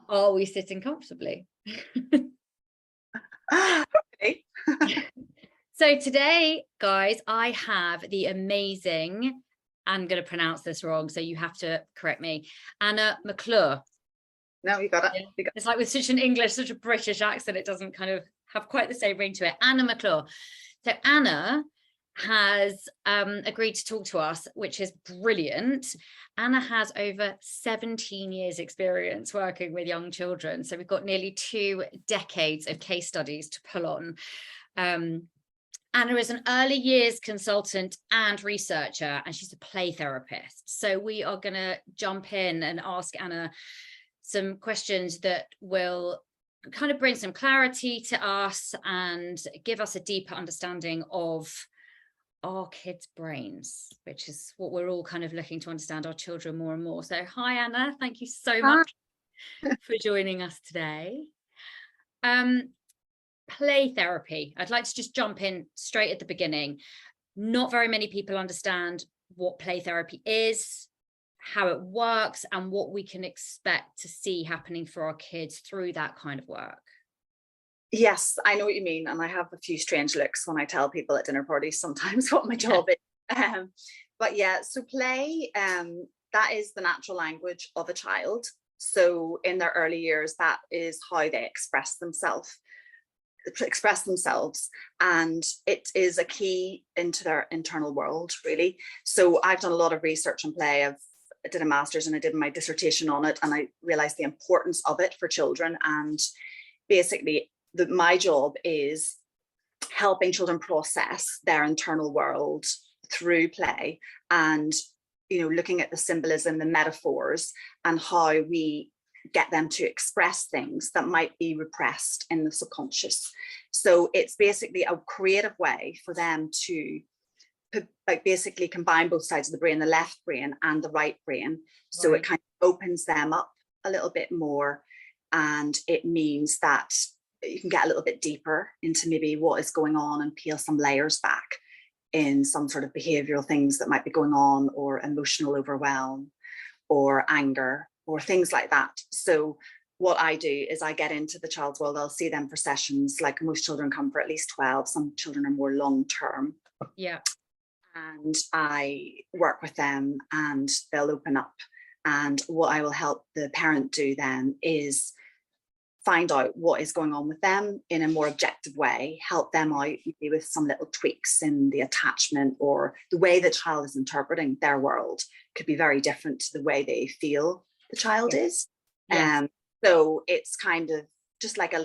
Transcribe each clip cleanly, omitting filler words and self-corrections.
Are we sitting comfortably? Okay. So today, guys, I have the amazing, I'm going to pronounce this wrong, so you have to correct me, Anna McClure. No, you got it. Yeah. You got It's like with such an English, such a British accent, it doesn't kind of have quite the same ring to it. Anna McClure. So Anna has agreed to talk to us, which is brilliant. Anna has over 17 years experience working with young children. So we've got nearly 2 decades of case studies to pull on. Anna is an early years consultant and researcher, and she's a play therapist. So we are going to jump in and ask Anna some questions that will kind of bring some clarity to us and give us a deeper understanding of our kids' brains, which is what we're all kind of looking to understand our children more and more. So hi, Anna. Thank you so much for joining us today. Play therapy. I'd like to just jump in straight at the beginning. Not very many people understand what play therapy is, how it works, and what we can expect to see happening for our kids through that kind of work. Yes, I know what you mean. And I have a few strange looks when I tell people at dinner parties sometimes what my job is. But yeah, so play, that is the natural language of a child. So in their early years, that is how they express themselves, and it is a key into their internal world, really. So I've done a lot of research on play. I did a master's and I did my dissertation on it, and I realized the importance of it for children. And basically my job is helping children process their internal world through play, and looking at the symbolism, the metaphors, and how we get them to express things that might be repressed in the subconscious. So it's basically a creative way for them to basically combine both sides of the brain, the left brain and the right brain. So right. It kind of opens them up a little bit more, and it means that you can get a little bit deeper into maybe what is going on and peel some layers back in some sort of behavioral things that might be going on, or emotional overwhelm or anger or things like that. So what I do is I get into the child's world. I'll see them for sessions. Like most children come for at least 12. Some children are more long term. Yeah. And I work with them and they'll open up. And what I will help the parent do then is find out what is going on with them in a more objective way, help them out maybe with some little tweaks in the attachment, or the way the child is interpreting their world could be very different to the way they feel the child is. Yes. So it's kind of just like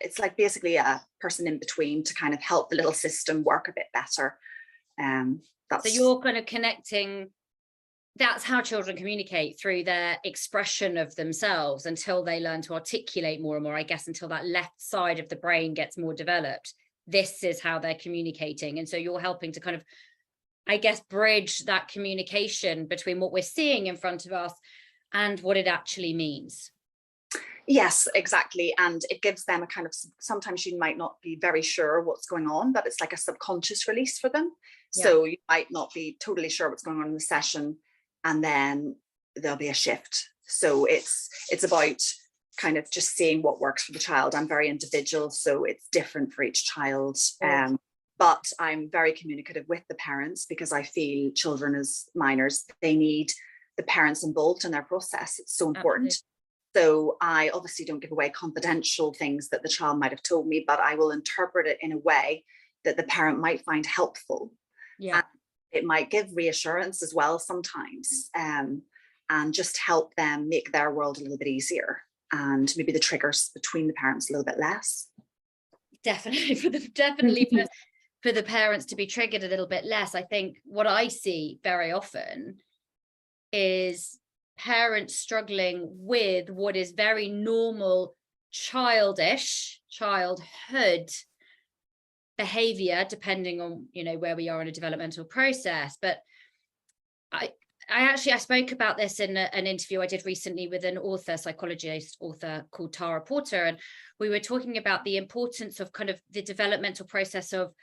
it's like basically a person in between to kind of help the little system work a bit better. So you're kind of connecting, that's how children communicate, through their expression of themselves until they learn to articulate more and more, I guess, until that left side of the brain gets more developed. This is how they're communicating. And so you're helping to kind of, I guess, bridge that communication between what we're seeing in front of us and what it actually means. Yes, exactly. And it gives them a kind of, sometimes you might not be very sure what's going on, but it's like a subconscious release for them. Yeah. So you might not be totally sure what's going on in the session, and then there'll be a shift. So it's about kind of just seeing what works for the child. I'm very individual, so it's different for each child. But I'm very communicative with the parents, because I feel children as minors, they need the parents involved in their process. It's so important. Absolutely. So I obviously don't give away confidential things that the child might have told me, but I will interpret it in a way that the parent might find helpful. Yeah. And it might give reassurance as well sometimes, and just help them make their world a little bit easier, and maybe the triggers between the parents a little bit less. Definitely for the parents to be triggered a little bit less. I think what I see very often is parents struggling with what is very normal childhood behavior, depending on where we are in a developmental process. But I spoke about this in an interview I did recently with an psychologist author called Tara Porter, and we were talking about the importance of kind of the developmental process of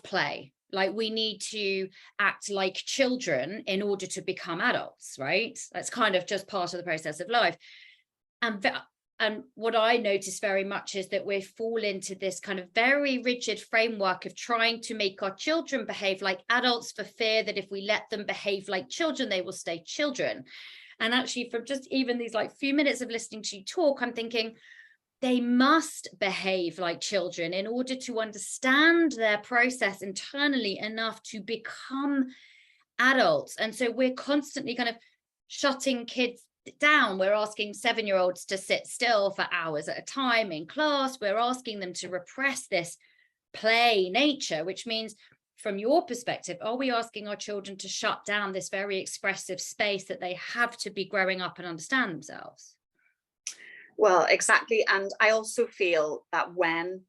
play. Like, we need to act like children in order to become adults, right? That's kind of just part of the process of life. And what I notice very much is that we fall into this kind of very rigid framework of trying to make our children behave like adults, for fear that if we let them behave like children, they will stay children. And actually, from just even these like few minutes of listening to you talk, I'm thinking they must behave like children in order to understand their process internally enough to become adults. And so we're constantly kind of shutting kids down. We're asking 7-year-olds to sit still for hours at a time in class. We're asking them to repress this play nature, which means, from your perspective, are we asking our children to shut down this very expressive space that they have to be growing up and understand themselves? Well, exactly. And I also feel that when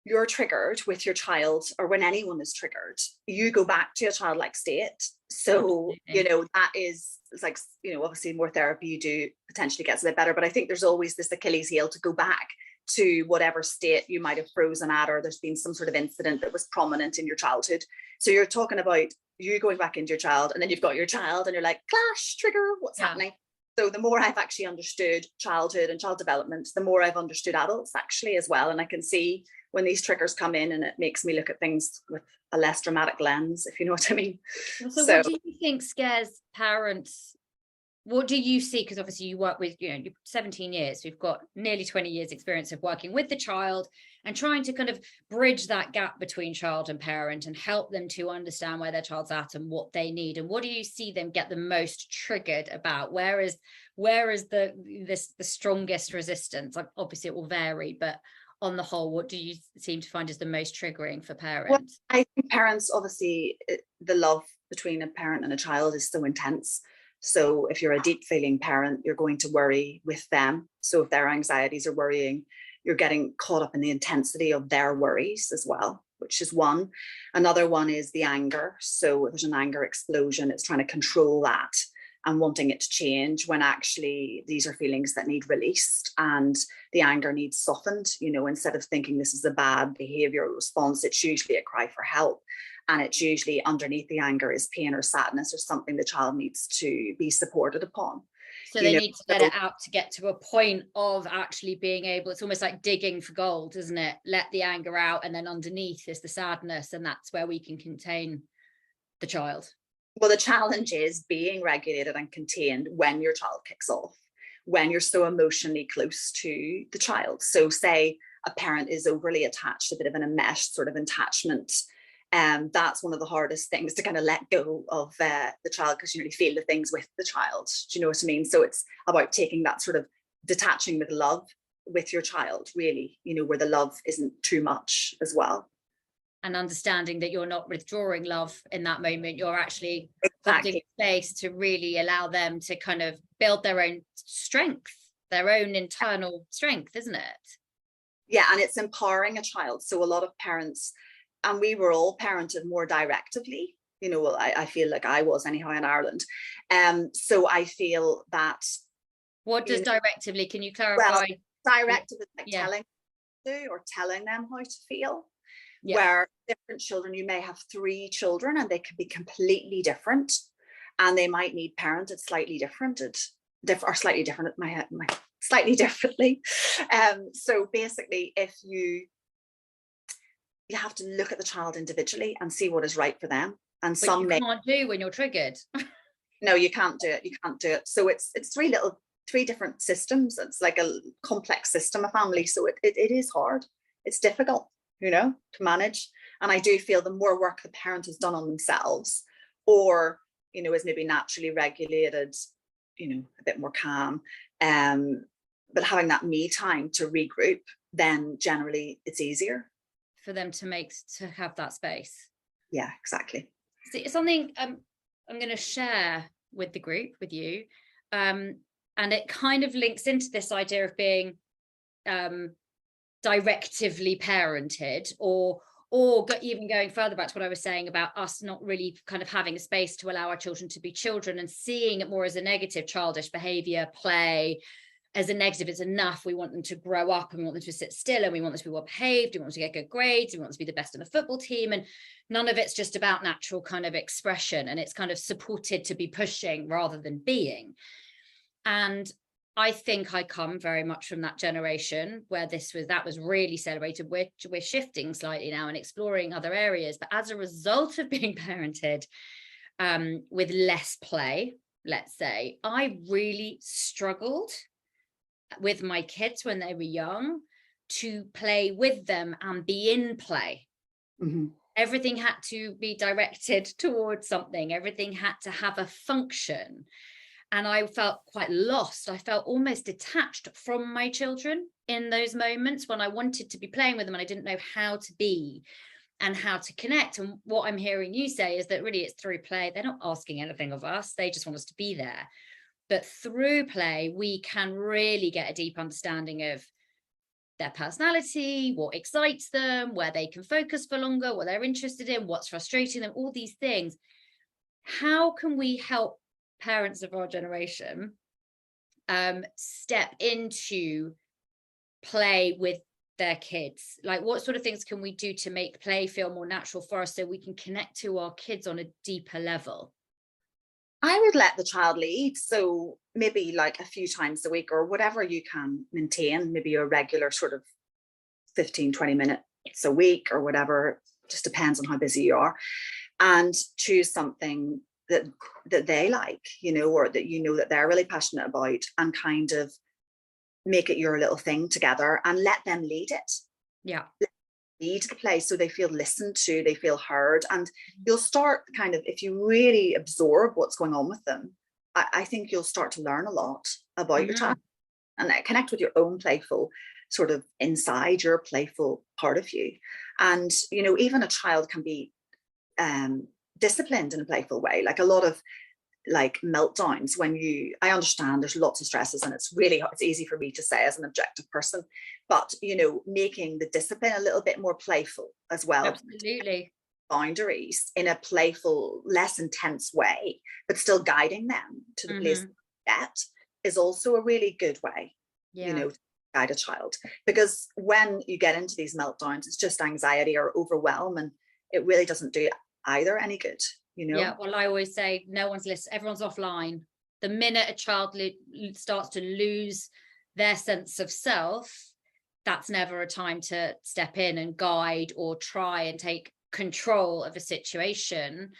you're triggered with your child, or when anyone is triggered, you go back to a childlike state. So, Absolutely. that is, it's like, obviously more therapy you do potentially gets a bit better, but I think there's always this Achilles heel to go back to whatever state you might have frozen at, or there's been some sort of incident that was prominent in your childhood. So you're talking about you going back into your child, and then you've got your child and you're like, clash, trigger, what's happening? So the more I've actually understood childhood and child development, the more I've understood adults actually as well. And I can see when these triggers come in, and it makes me look at things with a less dramatic lens, if you know what I mean. So what do you think scares parents? What do you see? Because obviously you work with, you're 17 years. We've got nearly 20 years experience of working with the child and trying to kind of bridge that gap between child and parent and help them to understand where their child's at and what they need. And what do you see them get the most triggered about? Where is the strongest resistance? Like, obviously it will vary, but on the whole, what do you seem to find is the most triggering for parents? Well, I think parents, obviously, the love between a parent and a child is so intense. So if you're a deep feeling parent, you're going to worry with them. So if their anxieties are worrying, you're getting caught up in the intensity of their worries as well, which is one. Another one is the anger. So if there's an anger explosion, it's trying to control that and wanting it to change, when actually these are feelings that need released and the anger needs softened. Instead of thinking this is a bad behavioral response, it's usually a cry for help. And it's usually underneath the anger is pain or sadness or something the child needs to be supported upon. So they need to let it out to get to a point of actually being able, it's almost like digging for gold, isn't it? Let the anger out, and then underneath is the sadness, and that's where we can contain the child. Well, the challenge is being regulated and contained when your child kicks off, when you're so emotionally close to the child. So say a parent is overly attached, a bit of an enmeshed sort of attachment. That's one of the hardest things to kind of let go of the child, because you really feel the things with the child. Do you know what I mean? So it's about taking that sort of detaching with love with your child, really, where the love isn't too much as well. And understanding that you're not withdrawing love in that moment, you're actually holding space to really allow them to kind of build their own strength, their own internal strength, isn't it? Yeah, and it's empowering a child. So a lot of parents, and we were all parented more directively, I feel like I was anyhow in Ireland. So I feel that. What does directively, can you clarify? Well, directive is like telling them or telling them how to feel. Yeah. Where different children, you may have 3 children and they could be completely different, and they might need parented slightly differently. So basically, if you have to look at the child individually and see what is right for them. And but some you can't do when you're triggered. No, you can't do it. So it's 3 different systems. It's like a complex system, a family. So it is hard. It's difficult, to manage. And I do feel the more work the parent has done on themselves, or, is maybe naturally regulated, a bit more calm, but having that me time to regroup, then generally it's easier for them to have that space. Yeah, exactly. So it's something I'm going to share with the group, with you, and it kind of links into this idea of being directively parented, or even going further back to what I was saying about us not really kind of having a space to allow our children to be children and seeing it more as a negative, childish behavior, play as a negative. It's enough. We want them to grow up, and we want them to sit still, and we want them to be well behaved. We want them to get good grades. We want them to be the best in the football team. And none of it's just about natural kind of expression, and it's kind of supported to be pushing rather than being. And I think I come very much from that generation where that was really celebrated. We're shifting slightly now and exploring other areas, but as a result of being parented with less play, let's say, I really struggled with my kids when they were young to play with them and be in play. Mm-hmm. Everything had to be directed towards something. Everything had to have a function. And I felt quite lost. I felt almost detached from my children in those moments when I wanted to be playing with them and I didn't know how to be and how to connect. And what I'm hearing you say is that really it's through play. They're not asking anything of us. They just want us to be there. But through play, we can really get a deep understanding of their personality, what excites them, where they can focus for longer, what they're interested in, what's frustrating them, all these things. How can we help parents of our generation step into play with their kids? Like, what sort of things can we do to make play feel more natural for us so we can connect to our kids on a deeper level? I would let the child lead. So maybe like a few times a week or whatever you can maintain, maybe a regular sort of 15-20 minutes a week or whatever, just depends on how busy you are, and choose something that they like, or that that they're really passionate about, and kind of make it your little thing together and let them lead it. Yeah. Lead the play so they feel listened to, they feel heard, and you'll start kind of, if you really absorb what's going on with them, I think you'll start to learn a lot about your child and connect with your own playful sort of inside, your playful part of you. And even a child can be disciplined in a playful way. Like a lot of like meltdowns I understand there's lots of stresses, and it's easy for me to say as an objective person, but making the discipline a little bit more playful as well. Absolutely. Boundaries in a playful, less intense way, but still guiding them to the place that is also a really good way, to guide a child. Because when you get into these meltdowns, it's just anxiety or overwhelm, and it really doesn't do either any good. Yeah, well, I always say no one's listening, everyone's offline. The minute a child starts to lose their sense of self, that's never a time to step in and guide or try and take control of a situation,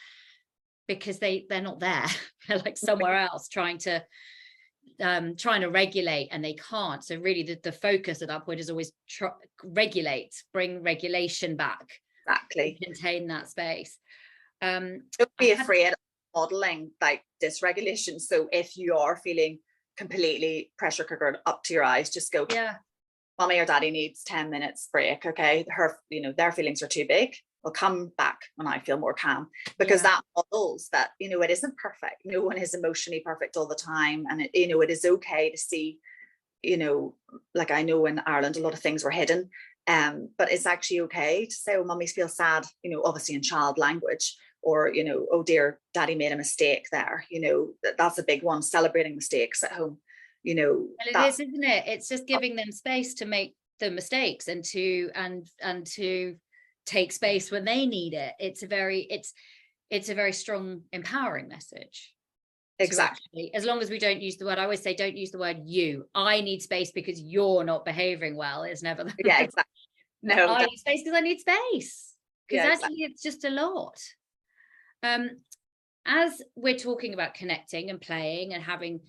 because they're not there. They're like somewhere else trying to regulate, and they can't. So really the focus at that point is always bring regulation back. Exactly. Contain that space. Don't be afraid of modeling like dysregulation. So if you are feeling completely pressure cookered up to your eyes, just go, mommy or daddy needs 10 minutes break. Okay. Their feelings are too big. I'll come back when I feel more calm, because that models that, it isn't perfect. No one is emotionally perfect all the time. And it is okay to see, like I know in Ireland, a lot of things were hidden. But it's actually okay to say, oh, mummies feel sad, obviously in child language, or, oh dear, daddy made a mistake there. That's a big one, celebrating mistakes at home. Well, it is, isn't it? It's just giving them space to make the mistakes and to take space when they need it. It's a very strong, empowering message. Exactly. As long as we don't use the word, I always say, don't use the word you. I need space because you're not behaving well. It's never that. Yeah, exactly. No, I need space because I need space. Because exactly. it's just a lot. As we're talking about connecting and playing and having,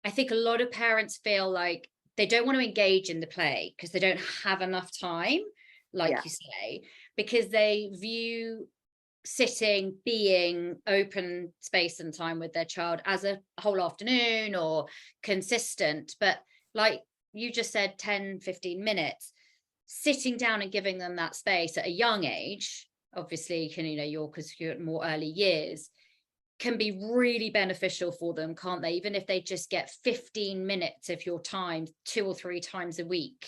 I think a lot of parents feel like they don't want to engage in the play because they don't have enough time, like you say, because they view sitting, being open space and time with their child as a whole afternoon or consistent. But like you just said, 10-15 minutes, sitting down and giving them that space at a young age, obviously because you're at more early years, can be really beneficial for them, can't they? Even if they just get 15 minutes of your time 2 or 3 times a week,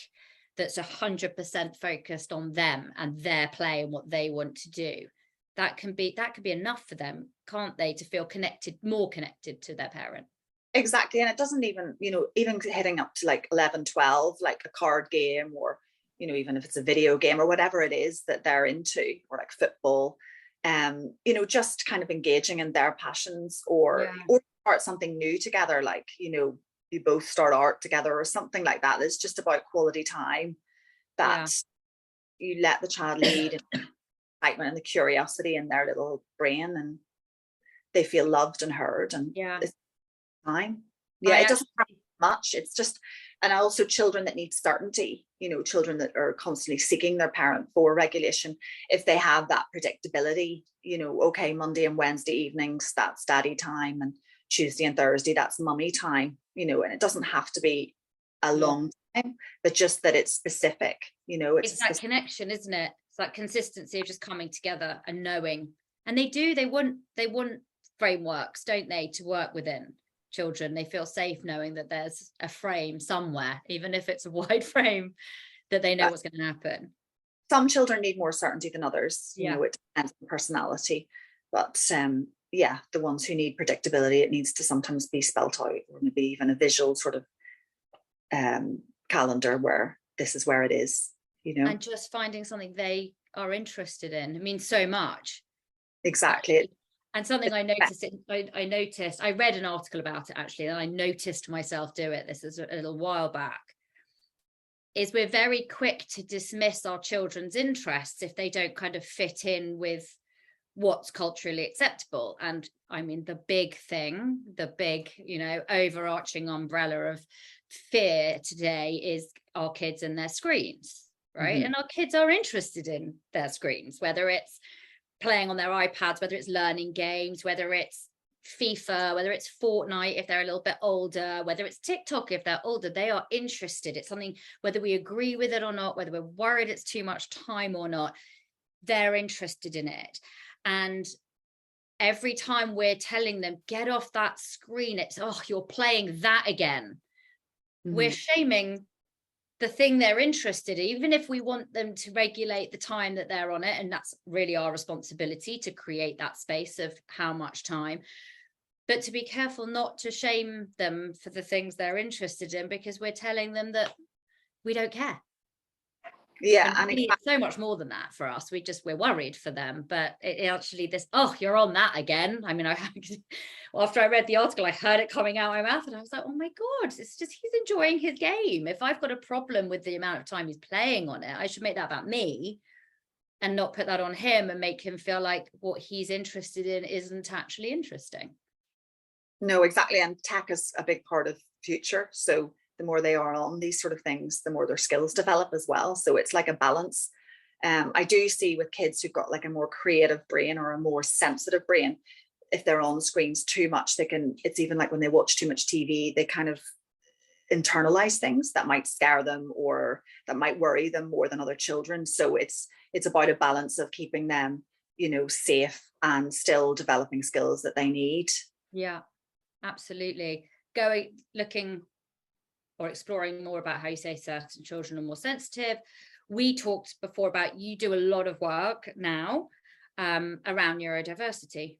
that's 100% focused on them and their play and what they want to do. That can be enough for them, can't they, to feel more connected to their parent. Exactly. And it doesn't even, even heading up to like 11, 12, like a card game, or, even if it's a video game or whatever it is that they're into, or like football, just kind of engaging in their passions, or start something new together, like, you both start art together or something like that. It's just about quality time that you let the child lead, and the excitement and the curiosity in their little brain, and they feel loved and heard, and it's time. It doesn't have much. It's just, and also children that need certainty, children that are constantly seeking their parent for regulation, if they have that predictability, okay, Monday and Wednesday evenings, that's daddy time, and Tuesday and Thursday, that's mummy time, and it doesn't have to be a long time, but just that it's specific, it's that connection, isn't it? It's that consistency of just coming together and knowing. And they want frameworks, don't they, to work within. Children, they feel safe knowing that there's a frame somewhere, even if it's a wide frame, that they know what's going to happen. Some children need more certainty than others. It depends on personality, but the ones who need predictability, it needs to sometimes be spelt out, or maybe even a visual sort of calendar where this is where it is, and just finding something they are interested in means so much. Exactly. And something I noticed, I read an article about it actually, and I noticed myself do it, this is a little while back, is we're very quick to dismiss our children's interests if they don't kind of fit in with what's culturally acceptable. And I mean, the big overarching umbrella of fear today is our kids and their screens, right? Mm-hmm. And our kids are interested in their screens, whether it's playing on their iPads, whether it's learning games, whether it's FIFA, whether it's Fortnite if they're a little bit older, whether it's TikTok if they're older, they are interested. It's something, whether we agree with it or not, whether we're worried it's too much time or not, they're interested in it. And every time we're telling them, get off that screen, it's, oh, you're playing that again. Mm-hmm. We're shaming the thing they're interested in, even if we want them to regulate the time that they're on it. And that's really our responsibility to create that space of how much time, but to be careful not to shame them for the things they're interested in, because we're telling them that we don't care. Yeah. And it's so much more than that for us. We're worried for them, but it actually you're on that again. I mean, after I read the article, I heard it coming out of my mouth and I was like, oh my God, it's just, he's enjoying his game. If I've got a problem with the amount of time he's playing on it, I should make that about me and not put that on him and make him feel like what he's interested in isn't actually interesting. No, exactly. And tech is a big part of future. So the more they are on these sort of things, the more their skills develop as well. So it's like a balance. I do see with kids who've got like a more creative brain or a more sensitive brain, if they're on screens too much, it's even like when they watch too much TV, they kind of internalize things that might scare them or that might worry them more than other children. So it's about a balance of keeping them, safe and still developing skills that they need. Yeah, absolutely. Looking or exploring more about how you say certain children are more sensitive. We talked before about, you do a lot of work now around neurodiversity.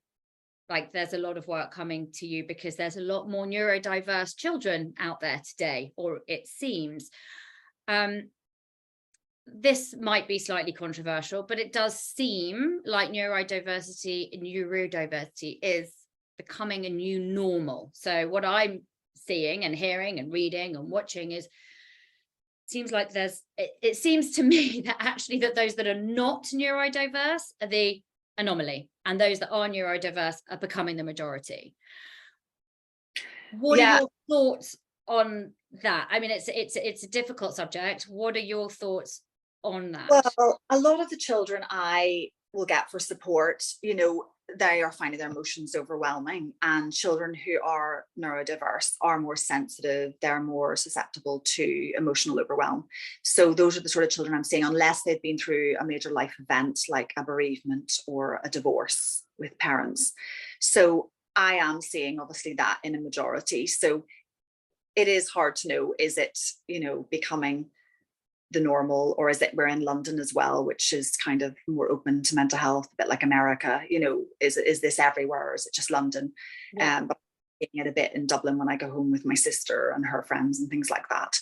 Like there's a lot of work coming to you because there's a lot more neurodiverse children out there today, or it seems. This might be slightly controversial, but it does seem like neurodiversity is becoming a new normal. So what I'm seeing and hearing and reading and watching is, seems like it seems to me that actually that those that are not neurodiverse are the anomaly, and those that are neurodiverse are becoming the majority. What are your thoughts on that? I mean, it's a difficult subject. What are your thoughts on that? Well, a lot of the children I will get for support, they are finding their emotions overwhelming, and children who are neurodiverse are more sensitive, they're more susceptible to emotional overwhelm. So those are the sort of children I'm seeing, unless they've been through a major life event like a bereavement or a divorce with parents. So I am seeing obviously that in a majority. So it is hard to know, is it, becoming the normal, or is it, we're in London as well, which is kind of more open to mental health, a bit like America, is this everywhere, or is it just London? Yeah. But I'm seeing it a bit in Dublin when I go home with my sister and her friends and things like that.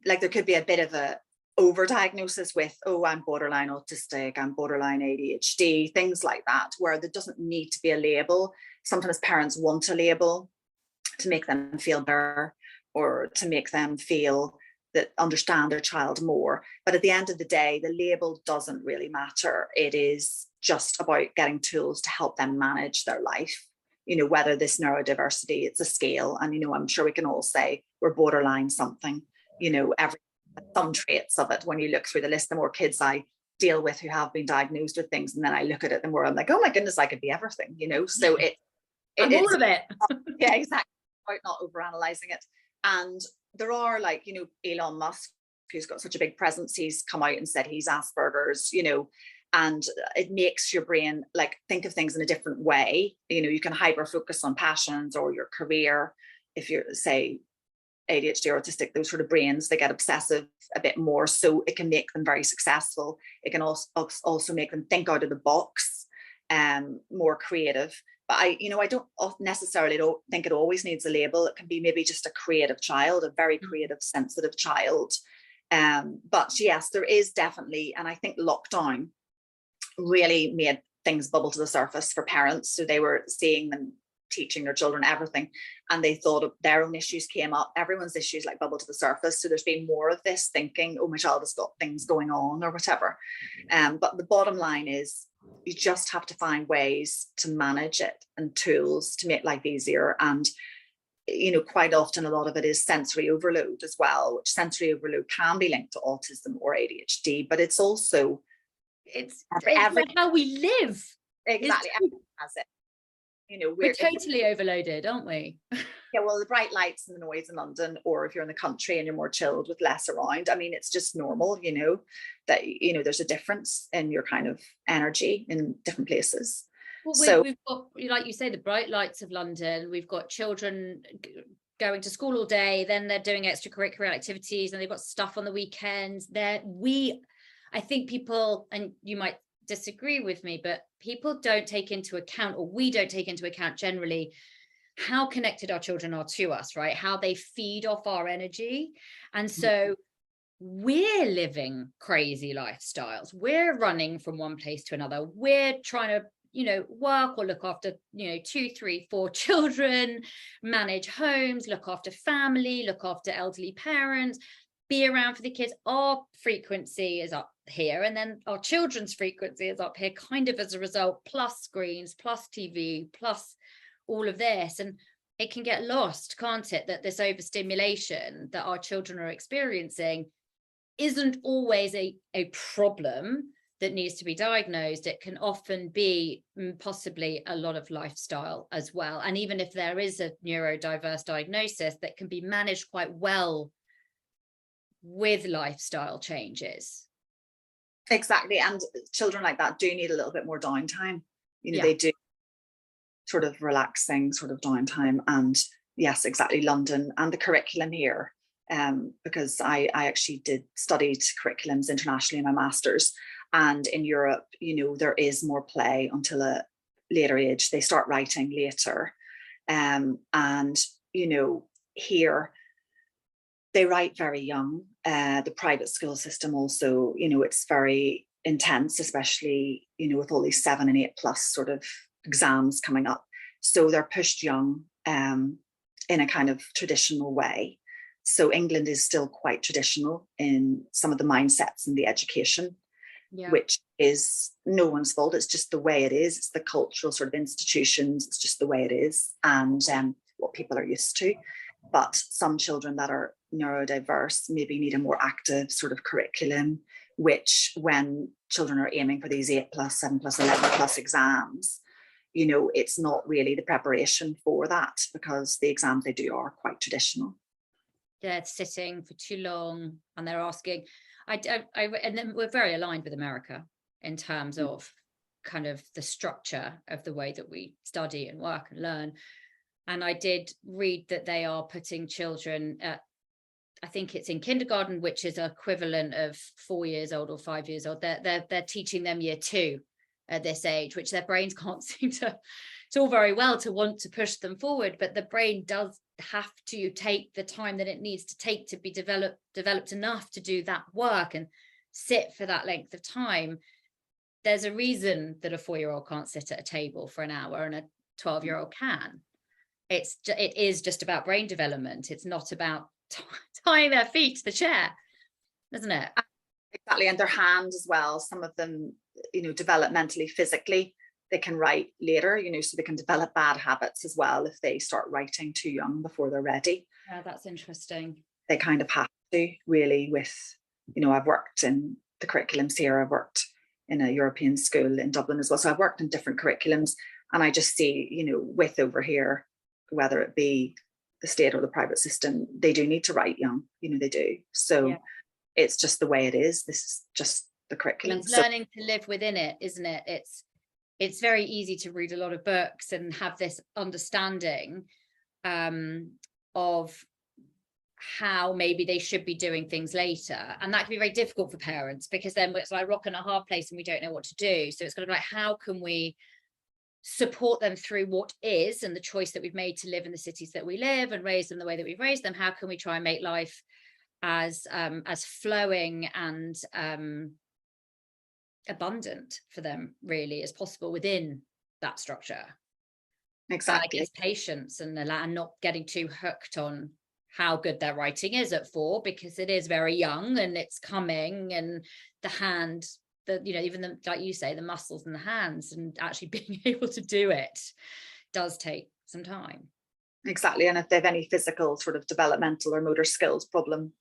Like there could be a bit of a overdiagnosis with, I'm borderline autistic, I'm borderline ADHD, things like that, where there doesn't need to be a label. Sometimes parents want a label to make them feel better, or to make them feel that understand their child more. But at the end of the day, the label doesn't really matter. It is just about getting tools to help them manage their life. Whether this neurodiversity, it's a scale. And, I'm sure we can all say we're borderline something, some traits of it. When you look through the list, the more kids I deal with who have been diagnosed with things, and then I look at it, the more I'm like, oh my goodness, I could be everything, so I'm all of it. Yeah, exactly. About not overanalyzing it. And there are, like, Elon Musk, who's got such a big presence, he's come out and said he's Asperger's, and it makes your brain like think of things in a different way. You can hyper focus on passions or your career. If you're, say, ADHD or autistic, those sort of brains, they get obsessive a bit more, so it can make them very successful. It can also make them think out of the box, more creative. But I don't necessarily think it always needs a label. It can be maybe just a creative child, a very creative, sensitive child. But yes, there is definitely, and I think lockdown really made things bubble to the surface for parents. So they were seeing them teaching their children everything, and they thought their own issues came up. Everyone's issues like bubble to the surface. So there's been more of this thinking, oh, my child has got things going on or whatever. But the bottom line is you just have to find ways to manage it and tools to make life easier. And quite often a lot of it is sensory overload as well, which sensory overload can be linked to autism or ADHD, but it's also it's how we live. Exactly. Everyone has it. We're totally overloaded, aren't we? Yeah, well, the bright lights and the noise in London, or if you're in the country and you're more chilled with less around, I mean, it's just normal, that, there's a difference in your kind of energy in different places. Well, we've got, like you say, the bright lights of London. We've got children going to school all day, then they're doing extracurricular activities, and they've got stuff on the weekends. I think people, and you might disagree with me, but people don't take into account, or we don't take into account generally, how connected our children are to us, right? How they feed off our energy. And so we're living crazy lifestyles. We're running from one place to another. We're trying to, work or look after, 2, 3, 4 children, manage homes, look after family, look after elderly parents, be around for the kids. Our frequency is up here, and then our children's frequency is up here, kind of as a result, plus screens, plus TV, plus all of this. And it can get lost, can't it, that this overstimulation that our children are experiencing isn't always a problem that needs to be diagnosed. It can often be possibly a lot of lifestyle as well. And even if there is a neurodiverse diagnosis, that can be managed quite well with lifestyle changes. Exactly. And children like that do need a little bit more downtime. They do sort of relaxing sort of downtime. And yes, exactly, London and the curriculum here, because I actually studied curriculums internationally in my master's. And in Europe, there is more play until a later age. They start writing later. And, here they write very young. The private school system also, it's very intense, especially, with all these 7 and 8+ sort of exams coming up. So they're pushed young in a kind of traditional way. So England is still quite traditional in some of the mindsets and the education, which is no one's fault. It's just the way it is. It's the cultural sort of institutions. It's just the way it is, and what people are used to. But some children that are neurodiverse maybe need a more active sort of curriculum, which when children are aiming for these 8+, 7+, 11+ exams, it's not really the preparation for that, because the exams they do are quite traditional. They're sitting for too long, and they're asking. And then we're very aligned with America in terms of kind of the structure of the way that we study and work and learn. And I did read that they are putting children at, I think it's in kindergarten, which is equivalent of 4 years old or 5 years old. They're teaching them year 2 at this age, which their brains can't seem to. It's all very well to want to push them forward, but the brain does have to take the time that it needs to take to be developed enough to do that work and sit for that length of time. There's a reason that a 4-year-old can't sit at a table for an hour and a 12-year-old can. it is just about brain development. It's not about tying their feet to the chair, isn't it? Exactly. And their hand as well. Some of them, developmentally, physically, they can write later, so they can develop bad habits as well if they start writing too young before they're ready. Yeah, that's interesting. They kind of have to really with, I've worked in the curriculums here. I've worked in a European school in Dublin as well. So I've worked in different curriculums, and I just see, with over here, whether it be the state or the private system, they do need to write young, they do. So it's just the way it is. This is just the curriculum. It's learning to live within it, isn't it? It's very easy to read a lot of books and have this understanding of how maybe they should be doing things later, and that can be very difficult for parents, because then it's like a rock and a hard place and we don't know what to do. So it's kind of like, how can we support them through what is, and the choice that we've made to live in the cities that we live and raise them the way that we've raised them? How can we try and make life as flowing and abundant for them really as possible within that structure? Exactly. It's patience and not getting too hooked on how good their writing is at 4, because it is very young and it's coming, and the hand, even the, like you say, the muscles in the hands and actually being able to do it does take some time. Exactly. And if they have any physical sort of developmental or motor skills problem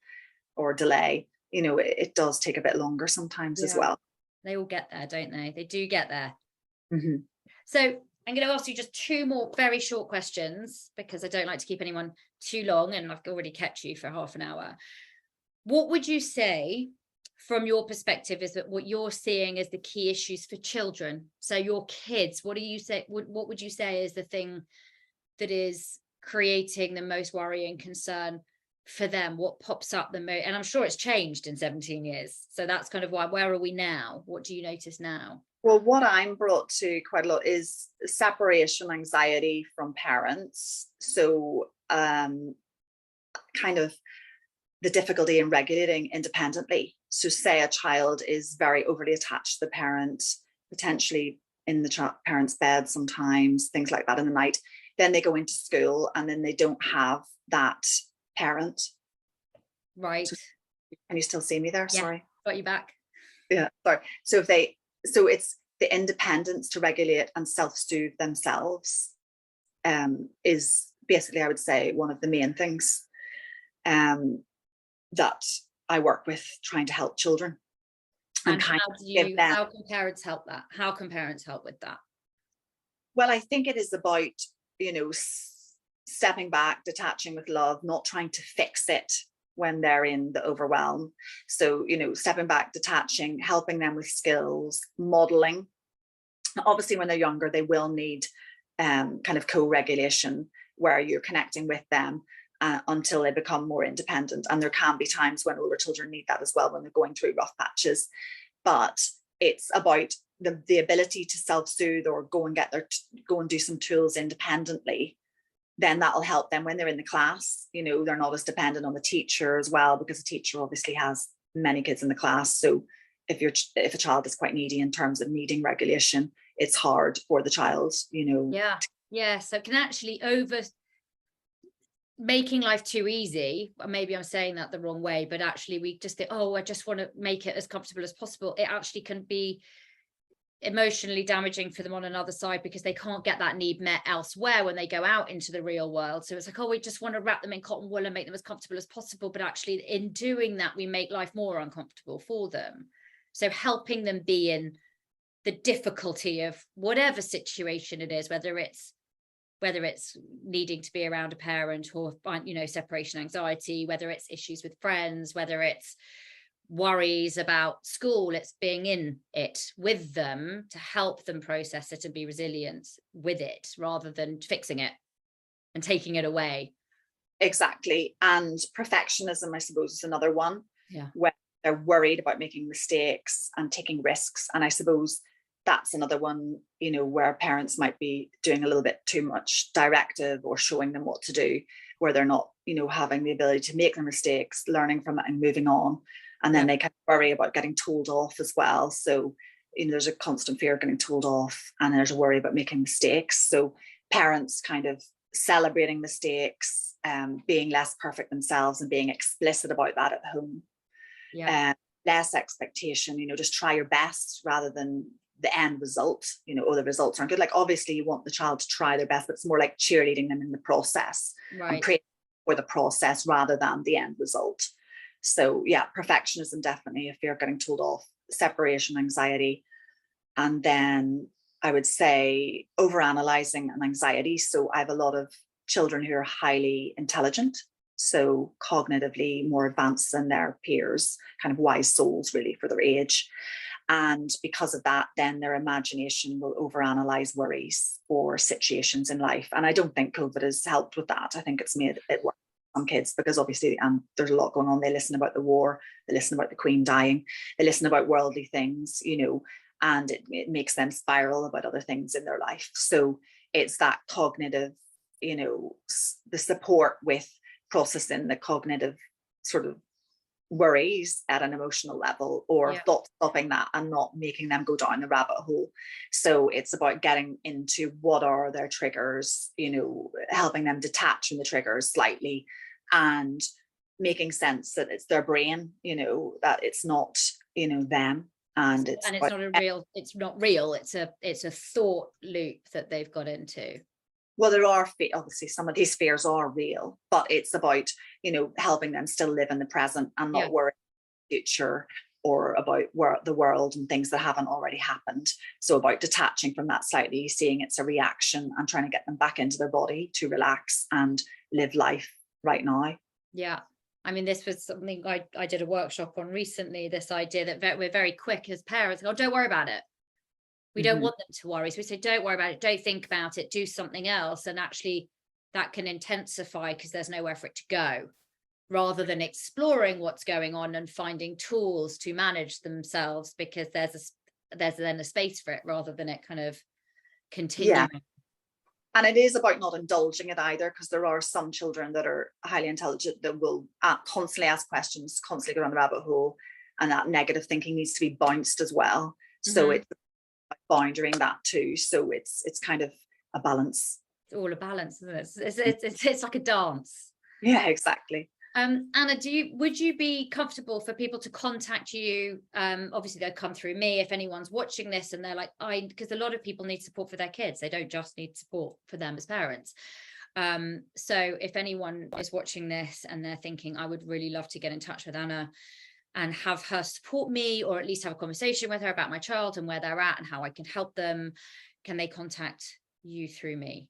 or delay, it does take a bit longer sometimes as well. They all get there, don't they? They do get there. Mm-hmm. So I'm going to ask you just 2 more very short questions, because I don't like to keep anyone too long, and I've already kept you for half an hour. What would you say, from your perspective, is that what you're seeing as the key issues for children? So your kids, what would you say is the thing that is creating the most worry and concern for them? What pops up the most? And I'm sure it's changed in 17 years. So that's kind of why, where are we now? What do you notice now? Well, what I'm brought to quite a lot is separation anxiety from parents. So kind of the difficulty in regulating independently. So say a child is very overly attached to the parent, potentially in the parent's bed sometimes, things like that in the night. Then they go into school and then they don't have that parent. Right. So, can you still see me there? Yeah, sorry. Got you back. Yeah, sorry. So it's the independence to regulate and self-soothe themselves is basically, I would say, one of the main things that I work with, trying to help children. And how can parents help that? How can parents help with that? Well, I think it is about, stepping back, detaching with love, not trying to fix it when they're in the overwhelm. So, stepping back, detaching, helping them with skills, modeling. Obviously, when they're younger, they will need kind of co-regulation, where you're connecting with them until they become more independent. And there can be times when older children need that as well, when they're going through rough patches. But it's about the ability to self-soothe or go and do some tools independently. Then that'll help them when they're in the class. They're not as dependent on the teacher as well, because the teacher obviously has many kids in the class. So if a child is quite needy in terms of needing regulation, it's hard for the child, Yeah. So it can actually making life too easy. Maybe I'm saying that the wrong way, but actually we just think, I just want to make it as comfortable as possible. It actually can be emotionally damaging for them on another side, because they can't get that need met elsewhere when they go out into the real world. So it's like, we just want to wrap them in cotton wool and make them as comfortable as possible, but actually in doing that we make life more uncomfortable for them. So helping them be in the difficulty of whatever situation it is, whether it's needing to be around a parent, or separation anxiety, whether it's issues with friends, whether it's worries about school, it's being in it with them to help them process it and be resilient with it, rather than fixing it and taking it away. Exactly. And perfectionism, I suppose, is another one. Yeah. Where they're worried about making mistakes and taking risks. And I suppose that's another one, where parents might be doing a little bit too much directive or showing them what to do, where they're not, having the ability to make the mistakes, learning from it and moving on. And then they kind of worry about getting told off as well. So, there's a constant fear of getting told off, and there's a worry about making mistakes. So parents kind of celebrating mistakes, being less perfect themselves and being explicit about that at home. Yeah. Less expectation, just try your best rather than the end result, the results aren't good. Like, obviously you want the child to try their best, but it's more like cheerleading them in the process, Right. and praising for the process rather than the end result. So yeah, perfectionism, definitely a fear of getting told off, separation anxiety, and then I would say overanalyzing and anxiety. So I have a lot of children who are highly intelligent, so cognitively more advanced than their peers, kind of wise souls really for their age. And because of that, then their imagination will overanalyze worries or situations in life. And I don't think COVID has helped with that. I think it's made it worse for some kids, because obviously there's a lot going on. They listen about the war, they listen about the Queen dying, they listen about worldly things, and it makes them spiral about other things in their life. So it's that cognitive, the support with processing the cognitive sort of worries at an emotional level, or thought stopping that and not making them go down the rabbit hole. So it's about getting into what are their triggers, helping them detach from the triggers slightly, and making sense that it's their brain, that it's not, them. And it's not real. It's a thought loop that they've got into. Well, there are, obviously some of these fears are real, but it's about, helping them still live in the present and not worry about the future or about the world and things that haven't already happened. So about detaching from that slightly, seeing it's a reaction, and trying to get them back into their body to relax and live life right now. Yeah. I mean, this was something I did a workshop on recently, this idea that we're very quick as parents. Oh, don't worry about it. We don't want them to worry. So we say, don't worry about it. Don't think about it. Do something else. And actually that can intensify because there's nowhere for it to go, rather than exploring what's going on and finding tools to manage themselves, because there's then a space for it, rather than it kind of continuing. Yeah. And it is about not indulging it either, because there are some children that are highly intelligent that will constantly ask questions, constantly go down the rabbit hole, and that negative thinking needs to be bounced as well. So it's boundarying that too. So it's kind of a balance. It's all a balance, isn't it? It's like a dance. Yeah, exactly. Anna, would you be comfortable for people to contact you? Obviously they'll come through me if anyone's watching this and they're like, because a lot of people need support for their kids. They don't just need support for them as parents. So if anyone is watching this and they're thinking, I would really love to get in touch with Anna and have her support me, or at least have a conversation with her about my child and where they're at and how I can help them, can they contact you through me?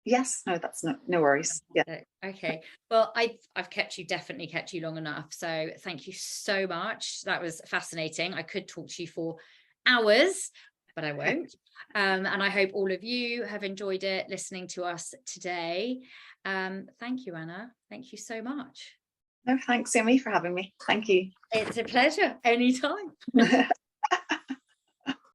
Yes, no, that's no worries. Yeah. Okay. Well, I've definitely kept you long enough. So thank you so much. That was fascinating. I could talk to you for hours, but I won't. And I hope all of you have enjoyed it, listening to us today. Thank you, Anna. Thank you so much. No, thanks, Amy, for having me. Thank you. It's a pleasure. Anytime.